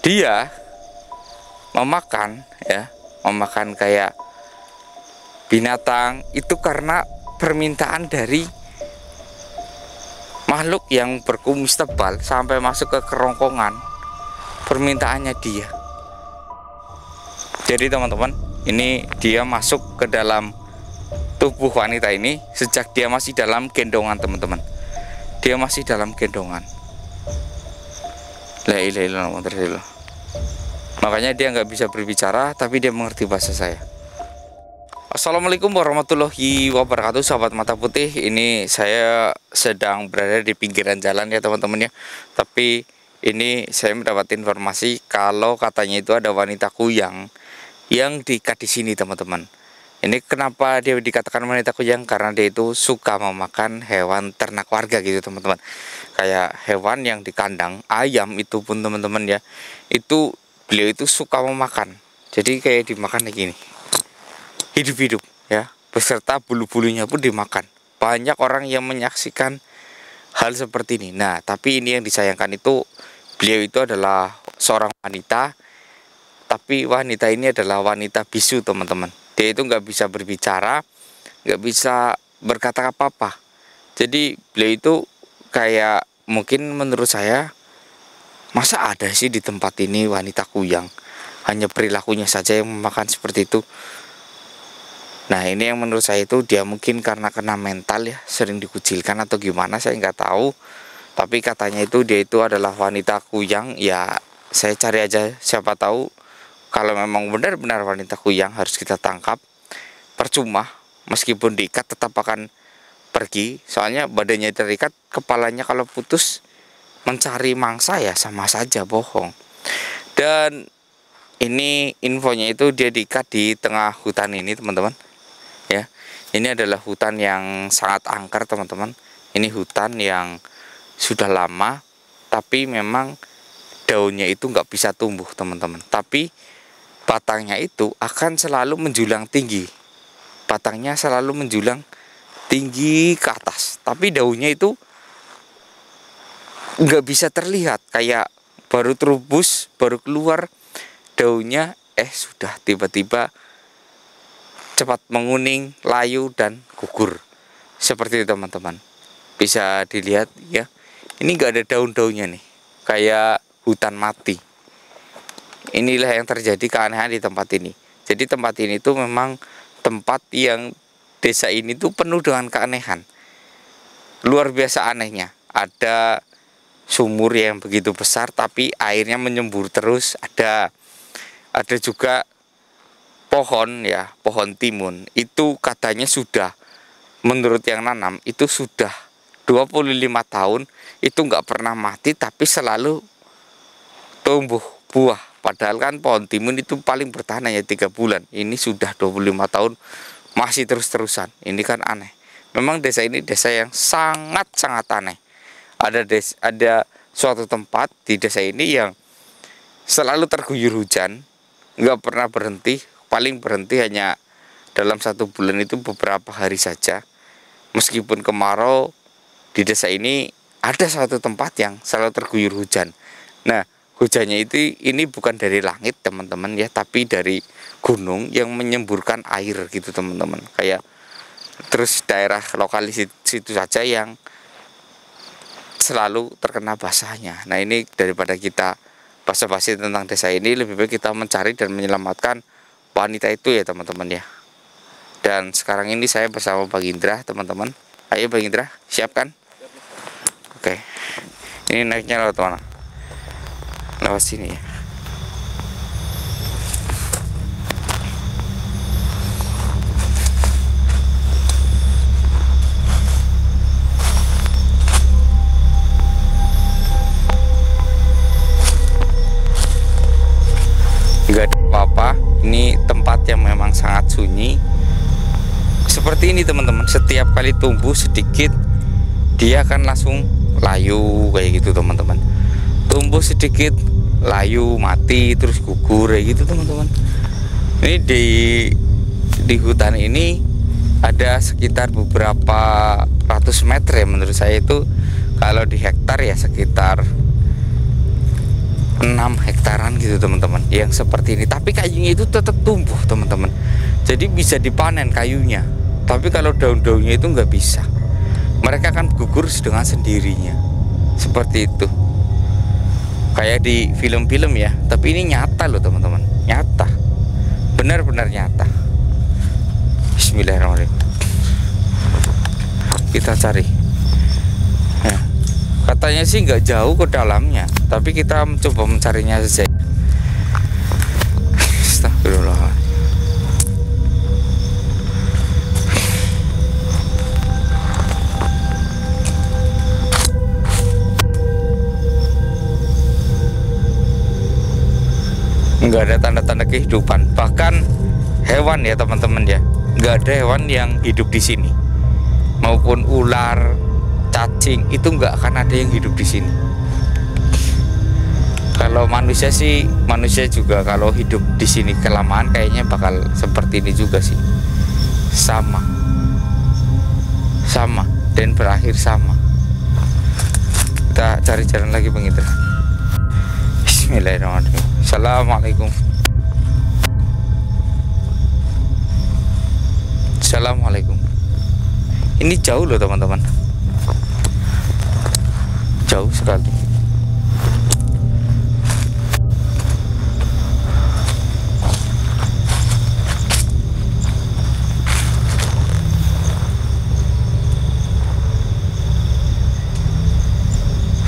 Dia memakan ya, memakan kayak binatang itu karena permintaan dari makhluk yang berkumis tebal sampai masuk ke kerongkongan. Permintaannya dia. Jadi teman-teman, ini dia masuk ke dalam tubuh wanita ini sejak dia masih dalam gendongan, teman-teman. Dia masih dalam gendongan. La ilaha illallah Muhammadur Rasulullah. Makanya dia nggak bisa berbicara, tapi dia mengerti bahasa saya. Assalamualaikum warahmatullahi wabarakatuh, sahabat mata putih. Ini saya sedang berada di pinggiran jalan ya teman-teman ya. Tapi ini saya mendapat informasi kalau katanya itu ada wanita kuyang yang diikat di sini teman-teman. Ini kenapa dia dikatakan wanita kuyang? Karena dia itu suka memakan hewan ternak warga gitu teman-teman. Kayak hewan yang di kandang, ayam itu pun teman-teman ya. Itu beliau itu suka memakan. Jadi kayak dimakan kayak gini. Hidup-hidup ya, beserta bulu-bulunya pun dimakan. Banyak orang yang menyaksikan hal seperti ini. Nah, tapi ini yang disayangkan itu beliau itu adalah seorang wanita, tapi wanita ini adalah wanita bisu teman-teman. Dia itu nggak bisa berbicara, nggak bisa berkata apa-apa. Jadi beliau itu kayak mungkin menurut saya, masa ada sih di tempat ini wanita kuyang? Hanya perilakunya saja yang memakan seperti itu. Nah ini yang menurut saya itu dia mungkin karena kena mental ya, sering dikucilkan atau gimana saya nggak tahu. Tapi katanya itu dia itu adalah wanita kuyang. Ya saya cari aja, siapa tahu kalau memang benar-benar wanita kuyang harus kita tangkap. Percuma, meskipun diikat tetap akan pergi. Soalnya badannya terikat, kepalanya kalau putus mencari mangsa ya sama saja bohong. Dan ini infonya itu dia diikat di tengah hutan ini teman-teman ya. Ini adalah hutan yang sangat angker teman-teman. Ini hutan yang sudah lama, tapi memang daunnya itu nggak bisa tumbuh teman-teman. Tapi batangnya itu akan selalu menjulang tinggi. Batangnya selalu menjulang tinggi ke atas. Tapi daunnya itu nggak bisa terlihat, kayak baru terubus, baru keluar daunnya, sudah tiba-tiba cepat menguning, layu dan gugur. Seperti itu teman-teman. Bisa dilihat ya. Ini nggak ada daun-daunnya nih, kayak hutan mati. Inilah yang terjadi keanehan di tempat ini. Jadi tempat ini tuh memang tempat yang desa ini tuh penuh dengan keanehan. Luar biasa anehnya. Ada sumur yang begitu besar tapi airnya menyembur terus. Ada juga pohon ya, pohon timun. Itu katanya sudah, menurut yang nanam itu sudah 25 tahun itu nggak pernah mati, tapi selalu tumbuh buah. Padahal kan pohon timun itu paling bertahan hanya 3 bulan. Ini sudah 25 tahun masih terus-terusan. Ini kan aneh. Memang desa ini desa yang sangat-sangat aneh. Ada suatu tempat di desa ini yang selalu terguyur hujan, nggak pernah berhenti. Paling berhenti hanya dalam 1 bulan itu beberapa hari saja. Meskipun kemarau, di desa ini ada suatu tempat yang selalu terguyur hujan. Nah, hujannya ini bukan dari langit teman-teman ya, tapi dari gunung yang menyemburkan air gitu teman-teman. Kayak terus daerah lokal situ saja yang selalu terkena basahnya. Nah ini daripada kita basa-basi tentang desa ini, lebih baik kita mencari dan menyelamatkan wanita itu ya teman-teman ya. Dan sekarang ini saya bersama Bang Indra teman-teman. Ayo Bang Indra, siap kan? Oke. Ini naiknya lewat mana? Lewat sini ya. Nggak ada apa-apa. Ini tempat yang memang sangat sunyi. Seperti ini teman-teman. Setiap kali tumbuh sedikit, dia akan langsung layu kayak gitu teman-teman. Tumbuh sedikit, layu, mati, terus gugur kayak gitu teman-teman. Ini di hutan ini ada sekitar beberapa ratus meter ya, menurut saya itu kalau di hektar ya sekitar 6 hektaran gitu teman-teman, yang seperti ini. Tapi kayunya itu tetap tumbuh teman-teman, jadi bisa dipanen kayunya. Tapi kalau daun-daunnya itu nggak bisa, mereka akan gugur dengan sendirinya. Seperti itu, kayak di film-film ya. Tapi ini nyata loh teman-teman, nyata, benar-benar nyata. Bismillahirrahmanirrahim. Kita cari. Nah, katanya sih nggak jauh ke dalamnya, tapi kita mencoba mencarinya saja. Astagfirullah. Nggak ada tanda-tanda kehidupan, bahkan hewan ya teman-teman ya, nggak ada hewan yang hidup di sini, maupun ular, cacing, itu nggak akan ada yang hidup di sini. Kalau manusia sih, manusia juga kalau hidup di sini kelamaan kayaknya bakal seperti ini juga sih, sama dan berakhir sama. Kita cari jalan lagi Bang Indra. Bismillahirrahmanirrahim. Assalamualaikum. Assalamualaikum. Ini jauh loh teman-teman, jauh sekali.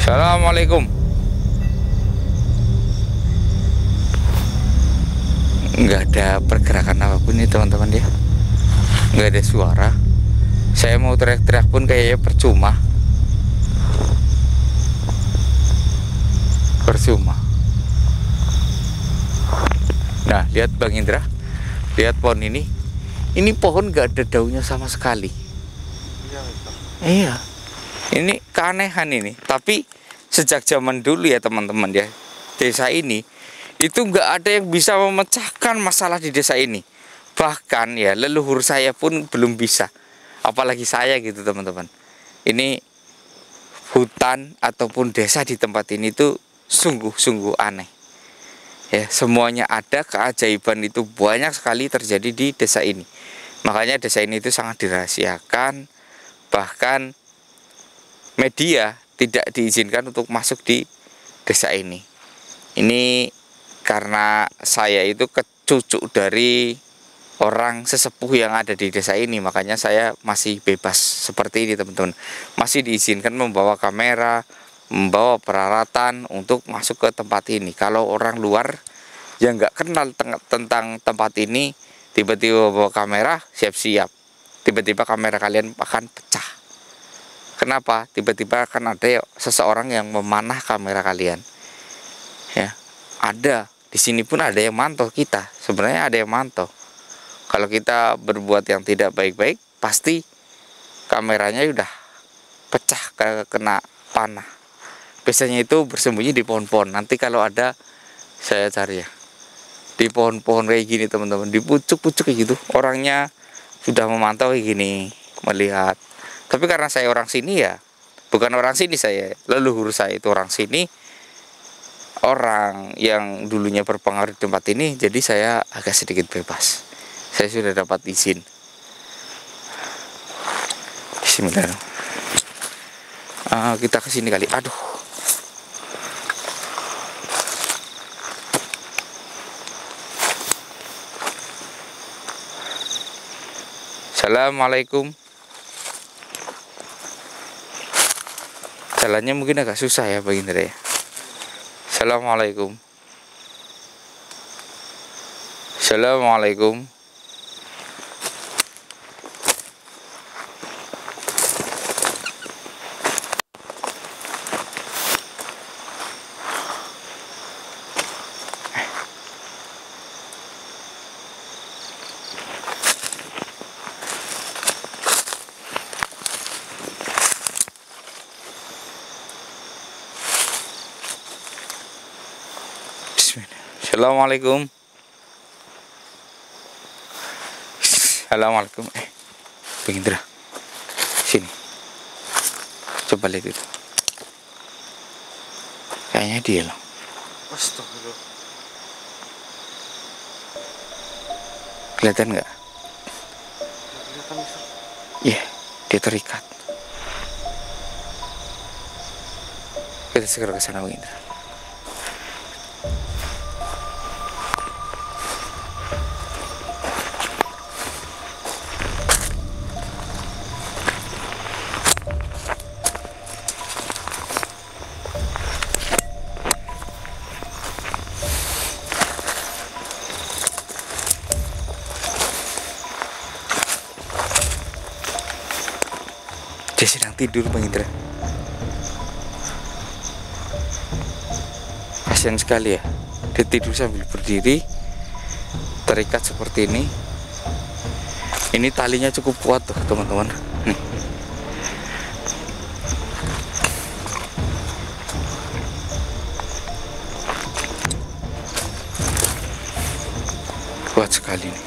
Assalamualaikum. Nggak ada pergerakan apapun nih teman-teman ya, nggak ada suara. Saya mau teriak-teriak pun kayaknya percuma. Nah, lihat Bang Indra, lihat pohon ini pohon nggak ada daunnya sama sekali. Iya, ini keanehan ini. Tapi sejak zaman dulu ya teman-teman ya, desa ini itu nggak ada yang bisa memecahkan masalah di desa ini. Bahkan ya leluhur saya pun belum bisa, apalagi saya gitu teman-teman. Ini hutan ataupun desa di tempat ini tuh sungguh-sungguh aneh ya. Semuanya ada, keajaiban itu banyak sekali terjadi di desa ini. Makanya desa ini itu sangat dirahasiakan. Bahkan media tidak diizinkan untuk masuk di desa ini. Ini karena saya itu kecucuk dari orang sesepuh yang ada di desa ini, makanya saya masih bebas seperti ini teman-teman. Masih diizinkan membawa kamera, membawa peralatan untuk masuk ke tempat ini. Kalau orang luar yang nggak kenal tentang tempat ini, tiba-tiba bawa kamera, siap-siap, tiba-tiba kamera kalian akan pecah. Kenapa? Tiba-tiba akan ada seseorang yang memanah kamera kalian ya. Ada di sini pun ada yang mantau kita. Sebenarnya ada yang mantau. Kalau kita berbuat yang tidak baik-baik, pasti kameranya udah pecah, kena panah. Biasanya itu bersembunyi di pohon-pohon. Nanti kalau ada, saya cari ya, di pohon-pohon kayak gini teman-teman, di pucuk-pucuk kayak gitu. Orangnya sudah memantau kayak gini, melihat. Tapi karena saya orang sini ya, bukan orang sini saya, leluhur saya itu orang sini, orang yang dulunya berpengaruh di tempat ini, jadi saya agak sedikit bebas. Saya sudah dapat izin. Bismillahirrahmanirrahim. Kita kesini kali. Aduh. Assalamualaikum. Jalannya mungkin agak susah ya bagi Indra ya. Assalamualaikum. Assalamualaikum. Assalamualaikum. Assalamualaikum. Bang Indra, sini. Coba lihat itu. Kayaknya dia loh. Astagfirullah. Kelihatan nggak? Kelihatan, Mister. Iya, dia terikat. Kita segera ke sana, Bang Indra. Dia sedang tidur, Bang Indra. Kasihan sekali ya. Dia tidur sambil berdiri, terikat seperti ini. Ini talinya cukup kuat tuh, teman-teman. Nih. Kuat sekali nih.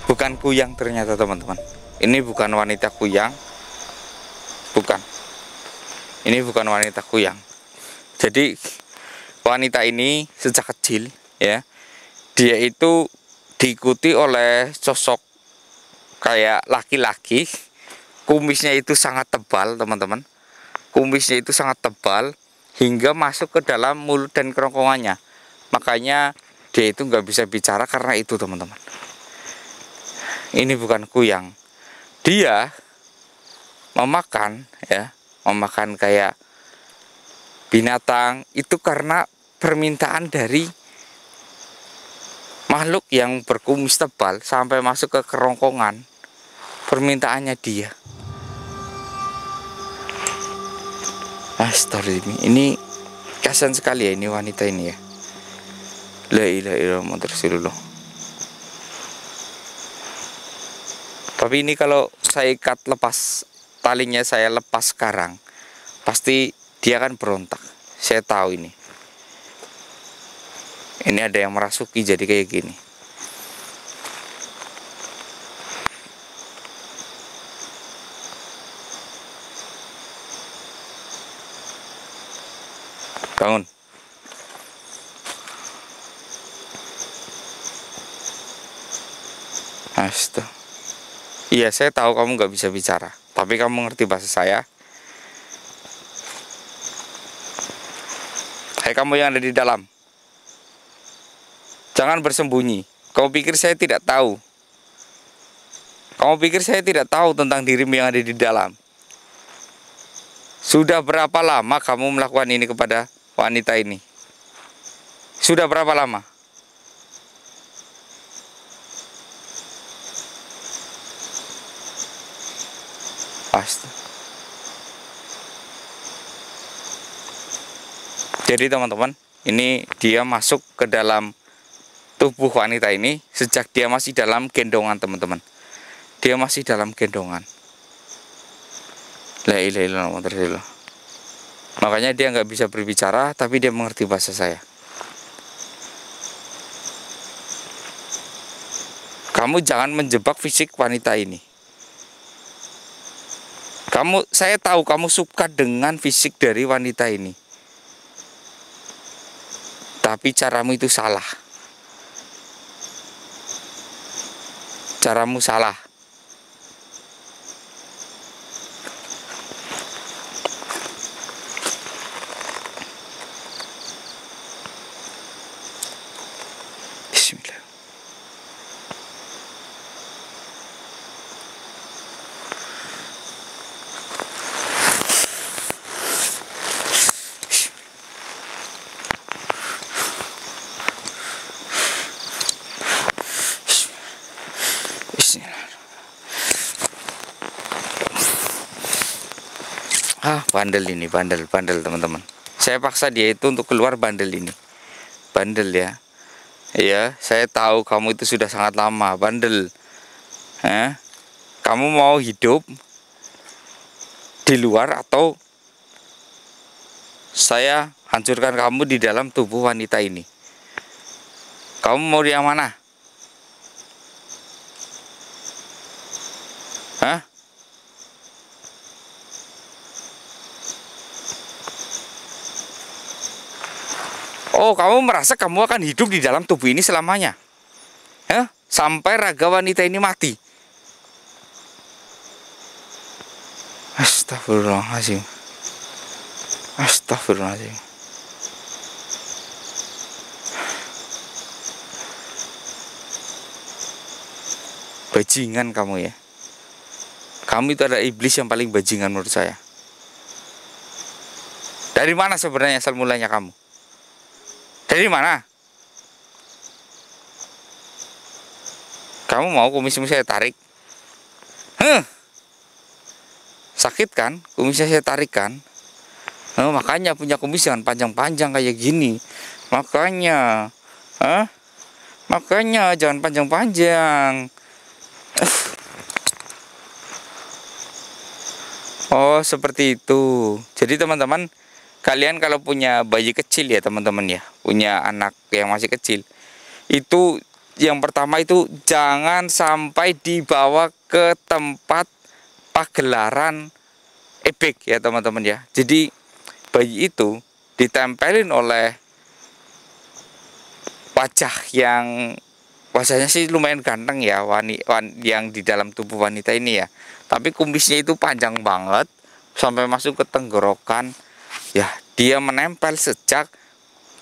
Bukan kuyang ternyata, teman-teman. Ini bukan wanita kuyang. Bukan. Ini bukan wanita kuyang. Jadi wanita ini sejak kecil ya, dia itu diikuti oleh sosok kayak laki-laki. Kumisnya itu sangat tebal, teman-teman. Kumisnya itu sangat tebal hingga masuk ke dalam mulut dan kerongkongannya. Makanya dia itu nggak bisa bicara karena itu, teman-teman. Ini bukan kuyang. Dia memakan ya, memakan kayak binatang itu karena permintaan dari makhluk yang berkumis tebal sampai masuk ke kerongkongan. Permintaannya dia. Astagfirullah, ini kasihan sekali ya ini wanita ini ya. La ilaha illallah Muhammadur Rasulullah. Tapi ini kalau saya ikat lepas talinya, saya lepas sekarang, pasti dia akan berontak. Saya tahu ini. Ini ada yang merasuki jadi kayak gini. Bangun. Astaga. Iya, saya tahu kamu nggak bisa bicara, tapi kamu ngerti bahasa saya. Hai kamu yang ada di dalam, jangan bersembunyi. Kamu pikir saya tidak tahu? Kamu pikir saya tidak tahu tentang dirimu yang ada di dalam? Sudah berapa lama kamu melakukan ini kepada wanita ini? Sudah berapa lama? Pasti. Jadi teman-teman, ini dia masuk ke dalam tubuh wanita ini sejak dia masih dalam gendongan, teman-teman. Dia masih dalam gendongan. La ilaha illallah Muhammadur Rasulullah. Makanya dia nggak bisa berbicara, tapi dia mengerti bahasa saya. Kamu jangan menjebak fisik wanita ini. Saya tahu kamu suka dengan fisik dari wanita ini. Tapi caramu itu salah. Caramu salah. Bismillah. Bismillah. Bandel ini, bandel teman-teman. Saya paksa dia itu untuk keluar, bandel ini. Bandel ya. Iya, saya tahu kamu itu sudah sangat lama, bandel. Kamu mau hidup di luar atau saya hancurkan kamu di dalam tubuh wanita ini? Kamu mau yang mana? Oh, kamu merasa kamu akan hidup di dalam tubuh ini selamanya? Sampai raga wanita ini mati? Astagfirullahaladzim. Astagfirullahaladzim. Bajingan kamu ya. Kamu itu adalah iblis yang paling bajingan menurut saya. Dari mana sebenarnya asal mulanya kamu? Dari mana? Kamu mau kumismu saya tarik? Sakit kan? Kumisnya saya tarik kan? Makanya punya kumis jangan panjang-panjang kayak gini. Makanya jangan panjang-panjang. Oh, seperti itu. Jadi teman-teman, kalian kalau punya bayi kecil ya teman-teman ya, punya anak yang masih kecil, itu yang pertama itu jangan sampai dibawa ke tempat pagelaran ebek ya teman-teman ya. Jadi bayi itu ditempelin oleh wajahnya sih lumayan ganteng ya, yang di dalam tubuh wanita ini ya. Tapi kumisnya itu panjang banget sampai masuk ke tenggorokan. Ya, dia menempel sejak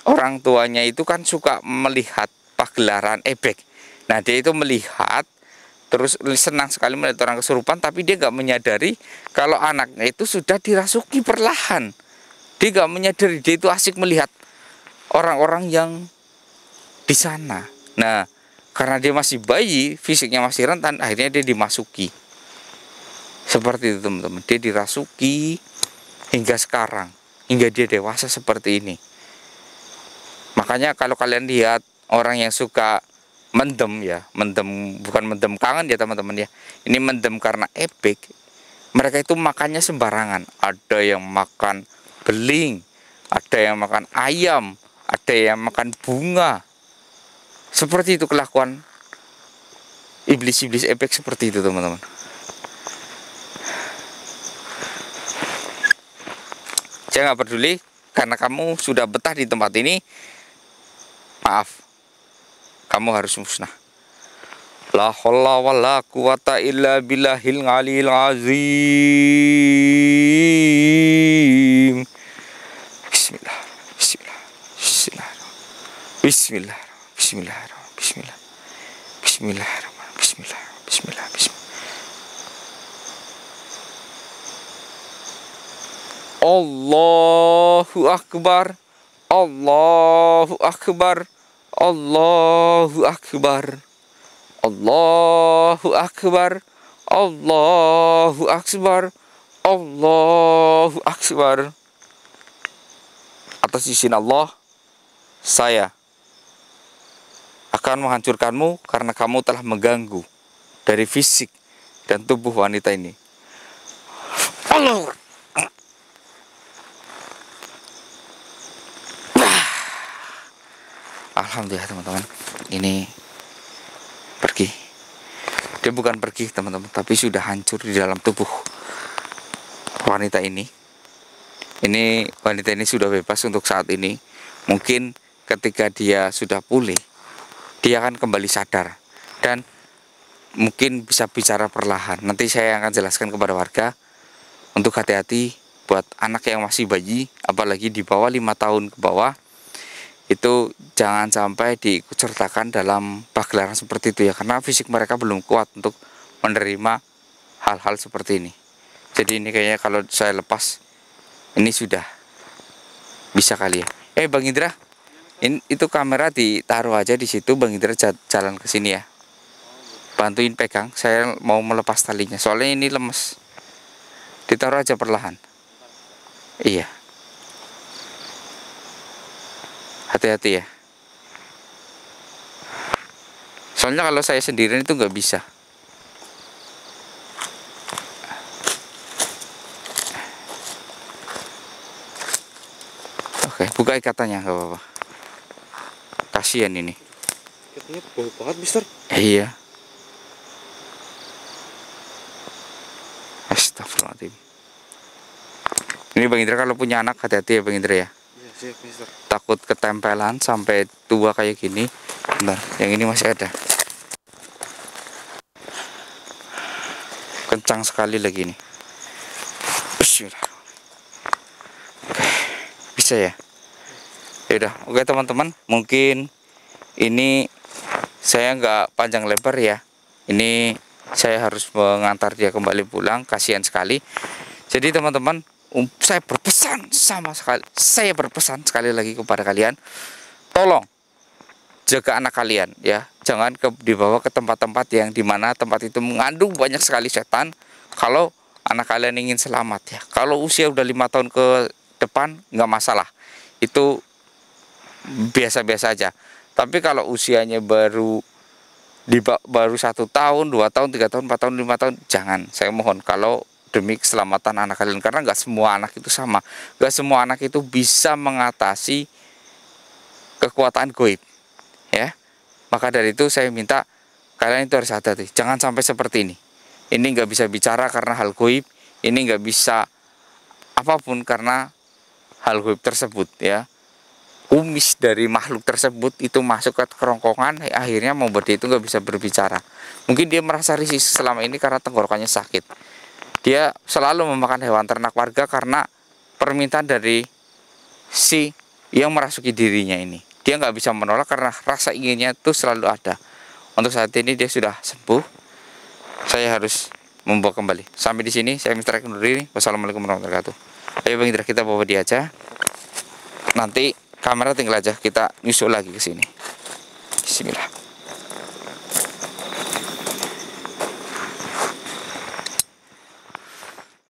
orang tuanya itu kan suka melihat pagelaran ebek. Nah, dia itu melihat, terus senang sekali melihat orang kesurupan, tapi dia nggak menyadari kalau anaknya itu sudah dirasuki perlahan. Dia nggak menyadari, dia itu asik melihat orang-orang yang di sana. Nah, karena dia masih bayi, fisiknya masih rentan, akhirnya dia dimasuki. Seperti itu teman-teman, dia dirasuki hingga sekarang, hingga dia dewasa seperti ini. Makanya kalau kalian lihat orang yang suka mendem ya, bukan mendem kangen ya teman-teman ya, ini mendem karena ebek, mereka itu makannya sembarangan. Ada yang makan beling, ada yang makan ayam, ada yang makan bunga. Seperti itu kelakuan iblis-iblis ebek, seperti itu teman-teman. Saya nggak peduli, karena kamu sudah betah di tempat ini, maaf, kamu harus musnah. La haula wala quwata illa billahil aliyil azim. Bismillah, bismillah, bismillah, bismillah, bismillah, bismillah, bismillah, bismillah, bismillah, bismillah. Allahu Akbar, Allahu Akbar, Allahu Akbar, Allahu Akbar, Allahu Akbar, Allahu Akbar. Atas izin Allah, saya akan menghancurkanmu karena kamu telah mengganggu dari fisik dan tubuh wanita ini. Allah. Alhamdulillah teman-teman, ini pergi. Dia bukan pergi teman-teman, tapi sudah hancur di dalam tubuh wanita ini. Ini wanita ini sudah bebas untuk saat ini. Mungkin ketika dia sudah pulih, dia akan kembali sadar dan mungkin bisa bicara perlahan. Nanti saya akan jelaskan kepada warga untuk hati-hati buat anak yang masih bayi, apalagi di bawah 5 tahun ke bawah. Itu jangan sampai diikutsertakan dalam pagelaran seperti itu ya, karena fisik mereka belum kuat untuk menerima hal-hal seperti ini. Jadi ini kayaknya kalau saya lepas ini sudah bisa kali ya. Bang Indra, itu kamera ditaruh aja di situ. Bang Indra jalan ke sini ya, bantuin pegang, saya mau melepas talinya soalnya ini lemes. Ditaruh aja perlahan. Iya. Hati-hati ya. Soalnya kalau saya sendirian itu nggak bisa. Oke, buka ikatannya nggak apa-apa. Kasihan ini. Katanya bau banget, Mister. Iya. Astagfirullahaladzim. Ini Bang Indra kalau punya anak hati-hati ya Bang Indra ya. Iya, siap, Mister. Takut ketempelan sampai tua kayak gini. Bentar, yang ini masih ada. Kencang sekali lagi nih. Bismillah. Oke, bisa ya? Yaudah, oke teman-teman, mungkin ini saya nggak panjang lebar ya. Ini saya harus mengantar dia kembali pulang, kasihan sekali. Jadi teman-teman, saya berpesan sekali lagi kepada kalian, tolong jaga anak kalian ya, jangan dibawa ke tempat-tempat yang dimana tempat itu mengandung banyak sekali setan. Kalau anak kalian ingin selamat ya, kalau usia udah 5 tahun ke depan nggak masalah, itu biasa-biasa aja. Tapi kalau usianya baru 1 tahun, 2 tahun, 3 tahun, 4 tahun, 5 tahun, jangan. Saya mohon, kalau demi keselamatan anak kalian, karena nggak semua anak itu sama, nggak semua anak itu bisa mengatasi kekuatan goib ya. Maka dari itu saya minta kalian itu harus hati-hati, jangan sampai seperti ini. Ini nggak bisa bicara karena hal goib, ini nggak bisa apapun karena hal goib tersebut ya. Kumis dari makhluk tersebut itu masuk ke kerongkongan, akhirnya membuat dia itu nggak bisa berbicara. Mungkin dia merasa risih selama ini karena tenggorokannya sakit. Dia selalu memakan hewan ternak warga karena permintaan dari si yang merasuki dirinya ini. Dia nggak bisa menolak karena rasa inginnya itu selalu ada. Untuk saat ini dia sudah sembuh. Saya harus membawa kembali. Sampai di sini saya Mr. Eko undur diri. Wassalamualaikum warahmatullahi wabarakatuh. Ayo Bang Indra, kita bawa dia aja. Nanti kamera tinggal aja kita nyusul lagi ke sini. Bismillah.